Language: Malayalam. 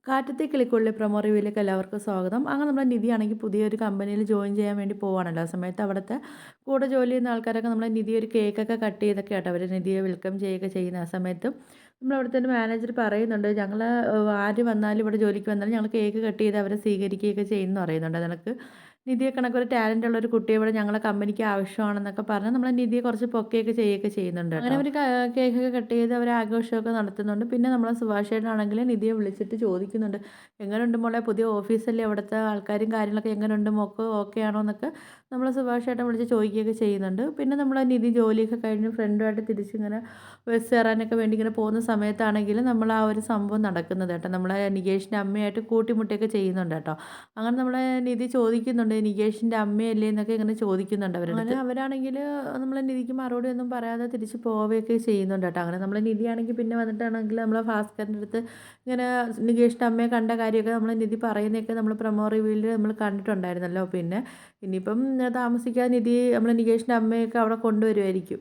കാറ്റത്തെ കിളിക്കുള്ളിൽ പ്രൊമോ റിവ്യൂയിലേക്ക് എല്ലാവർക്കും സ്വാഗതം. അങ്ങനെ നമ്മുടെ നിധിയാണെങ്കിൽ പുതിയൊരു കമ്പനിയിൽ ജോയിൻ ചെയ്യാൻ വേണ്ടി പോവാണല്ലോ. ആ സമയത്ത് അവിടുത്തെ കൂടെ ജോലി ചെയ്യുന്ന ആൾക്കാരൊക്കെ നമ്മളെ നിധി ഒരു കേക്കൊക്കെ കട്ട് ചെയ്തൊക്കെ ആട്ടോ അവർ നിധിയെ വെൽക്കം ചെയ്യുകയൊക്കെ ചെയ്യുന്ന ആ സമയത്ത് നമ്മളവിടുത്തെ ഒരു മാനേജർ പറയുന്നുണ്ട്, ഞങ്ങൾ ആര് വന്നാലും ഇവിടെ ജോലിക്ക് വന്നാലും ഞങ്ങൾ കേക്ക് കട്ട് ചെയ്ത് അവരെ സ്വീകരിക്കുകയൊക്കെ ചെയ്യുമെന്ന് പറയുന്നുണ്ട്. നിനക്ക് നിധിയെ കണക്കൊരു ടാലൻ്റ് ഉള്ള ഒരു കുട്ടിയെ ഇവിടെ ഞങ്ങളെ കമ്പനിക്ക് ആവശ്യമാണെന്നൊക്കെ പറഞ്ഞ് നമ്മളെ നിധിയെ കുറച്ച് പൊക്കുകയൊക്കെ ചെയ്യുകയൊക്കെ ചെയ്യുന്നുണ്ട് കേട്ടോ. അങ്ങനെ അവർ കേക്കൊക്കെ കട്ട് ചെയ്ത് അവർ ആഘോഷമൊക്കെ നടത്തുന്നുണ്ട്. പിന്നെ നമ്മളെ സുഭാഷ് ചേട്ടനാണെങ്കിൽ നിധിയെ വിളിച്ചിട്ട് ചോദിക്കുന്നുണ്ട്, എങ്ങനെയുണ്ട് മോളെ, പുതിയ ഓഫീസല്ലേ, അവിടുത്തെ ആൾക്കാരും കാര്യങ്ങളൊക്കെ എങ്ങനെയുണ്ട്, മോൾക്ക് ഓക്കെ ആണോ എന്നൊക്കെ നമ്മൾ സുഭാഷ് ചേട്ടൻ വിളിച്ച് ചോദിക്കുകയൊക്കെ ചെയ്യുന്നുണ്ട്. പിന്നെ നമ്മൾ നിധി ജോലിയൊക്കെ കഴിഞ്ഞ് ഫ്രണ്ടുമായിട്ട് തിരിച്ചിങ്ങനെ ബസ് കയറാനൊക്കെ വേണ്ടി ഇങ്ങനെ പോകുന്ന സമയത്താണെങ്കിൽ നമ്മൾ ആ ഒരു സംഭവം നടക്കുന്നത് കേട്ടോ. നമ്മളെ നികേഷിൻ്റെ അമ്മയായിട്ട് കൂട്ടിമുട്ടിയൊക്കെ ചെയ്യുന്നുണ്ട് കേട്ടോ. അങ്ങനെ നമ്മളെ നിധി ചോദിക്കുന്നുണ്ട്, നികേഷിൻ്റെ അമ്മയല്ലേ എന്നൊക്കെ ഇങ്ങനെ ചോദിക്കുന്നുണ്ട് അവരുടെ അടുത്ത്. അങ്ങനെ അവരാണെങ്കിൽ നമ്മളെ നിധിക്ക് മറുപടി ഒന്നും പറയാതെ തിരിച്ച് പോവുകയൊക്കെ ചെയ്യുന്നുണ്ട് കേട്ടോ. അങ്ങനെ നമ്മളെ നിധിയാണെങ്കിൽ പിന്നെ വന്നിട്ടാണെങ്കിൽ നമ്മളെ ഭാസ്കറിൻ്റെ അടുത്ത് ഇങ്ങനെ നികേഷിൻ്റെ അമ്മയെ കണ്ട കാര്യമൊക്കെ നമ്മൾ നിധി പറയുന്നതൊക്കെ നമ്മൾ പ്രൊമോ റിവ്യൂവിൽ നമ്മൾ കണ്ടിട്ടുണ്ടായിരുന്നല്ലോ. പിന്നെ ഇനിയിപ്പം താമസിക്കാതെ നിധി നമ്മൾ നികേഷിൻ്റെ അമ്മയൊക്കെ അവിടെ കൊണ്ടുവരുമായിരിക്കും.